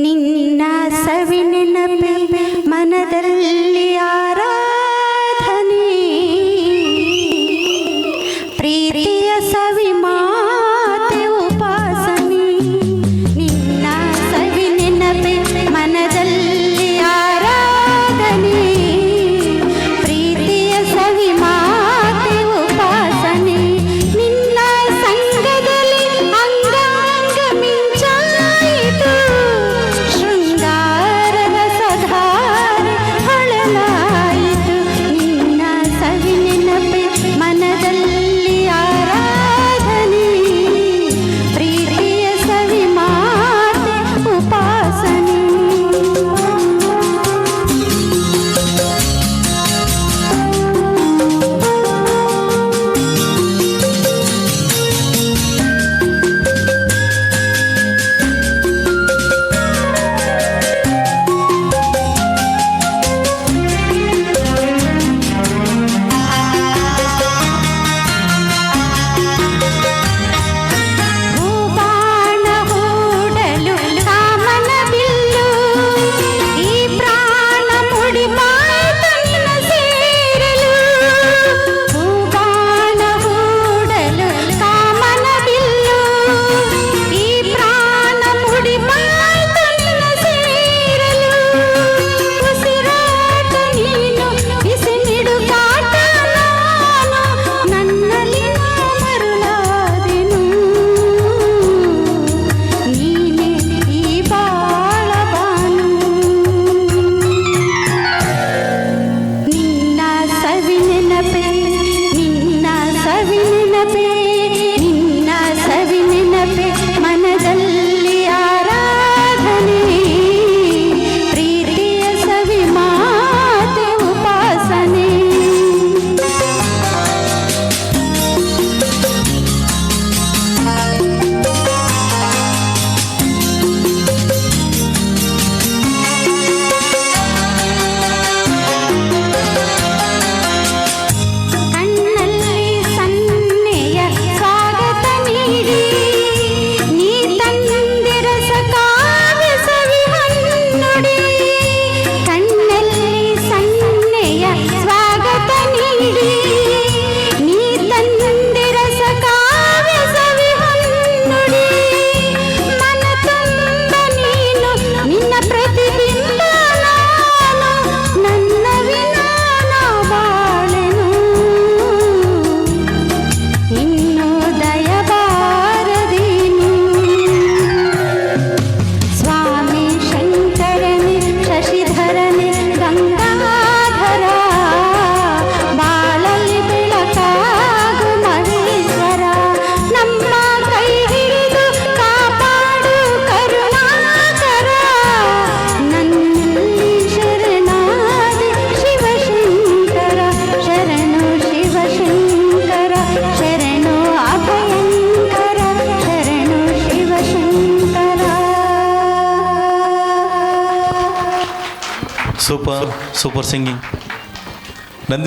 ನಿನ್ನ ಸವಿ ನೆನಪೆ ಮನದಲ್ಲಿ ಆರಾಧನೆ, ಪ್ರೀತಿಯ ಸವಿ ಮಾತೆ ಉಪಾಸನೆ. ನಿನ್ನ ಸವಿ ನೆನಪೆ ಮನದಲ್ಲಿ ಆರಾಧನೆ, ಪ್ರೀತಿಯ ಸವಿ ಮಾತೆ ಉಪಾಸನೆ. ನಿನ್ನ ಸಂಗದಲ್ಲಿ ಅಂಗಾಂಗ ಮಿಂಚಾಯಿತು, ಶೃಂಗಾರದ ಸಧಾರೆ ಹೊಳಲಾಯಿತು. ನಿನ್ನ ಸವಿ ನೆನಪೆ ಮನದಲ್ಲಿ ಆರಾಧನೆ, ಪ್ರೀತಿಯ ಸವಿ ಮಾತೆ ಉಪಾಸನೆ. ಹೂಬಾಣ ಹೂಡಲು ಕಾಮನ ಬಿಲ್ಲು, ಈ ಪ್ರಾಣ ಮುಡಿಪಾಯ್ತು ನಿನ್ನ ಸೇರಲು. ಹೂಬಾಣ ಹೂಡಲು ಕಾಮನ ಬಿಲ್ಲು, ಈ ಪ್ರಾಣ ಮುಡಿಪಾಯ್ತು ನಿನ್ನ ಸೇರಲು. ಉಸಿರಾಟ ನೀನು, ಬಿಸಿ ಮಿಡುಗಾಟ ನಾನು, ನನ್ನಲ್ಲಿ ಮರುಳಾದೆನು. ನೀನೇ ಈ ಬಾಳ ಬಾನು. ನಿನ್ನ ಸವಿ ನೆನಪೆ, ನಿನ್ನ ಸವಿ ನೆನಪೆ, ನಿನ್ನ ಸವಿ ನೆನಪೆ ಮನದಲ್ಲಿ ಆರಾಧನೆ, ಪ್ರೀತಿಯ ಸವಿ ಮಾತೆ ಉಪಾಸನೆ. ಕಣ್ಣಲ್ಲಿ ಸನ್ನೆಯ ಸ್ವಾಗತ ನೀಡಿ, ನೀ ತಂದಿರಸ ಕಾವ್ಯ ಸವಿ ಹೊನ್ನುಡಿ. ಕಣ್ಣಲ್ಲಿ ಸನ್ನೆಯ ಸ್ವಾಗತ ನೀಡಿ, ನೀ ತಂದಿರಸ ಕಾವ್ಯ ಸವಿ ಹೊನ್ನುಡಿ. ಮನ ತುಂಬ ನೀನು, ನಿನ್ನ ಪ್ರತಿಬಿಂಬ ನಾನು, ನನ್ನ ವಿನಾನ ಬಾಳೆನು. ಇನ್ನು ದಯಬಾರದೇನು. ಸ್ವಾಮಿ ಶಂಕರನೇ, ಶಶಿಧರನೇ, ಗಂಗಾಧರ, ಬಾಳಲ್ಲಿ ಬೆಳಕಾಗು ಮಹೇಶ್ವರ. ನಮ್ಮ ಕೈ ಹಿಡಿದು ಕಾಪಾಡು ಕರುಣಾಕರ, ನನ್ನಲ್ಲಿ ಶರಣಾದಿ ಶಿವಶಂಕರ. ಶರಣು ಶಿವಶಂಕರ, ಶರಣು ಅಭಯಂಕರ, ಶರಣು Shivashankara. Super super singing Nandini.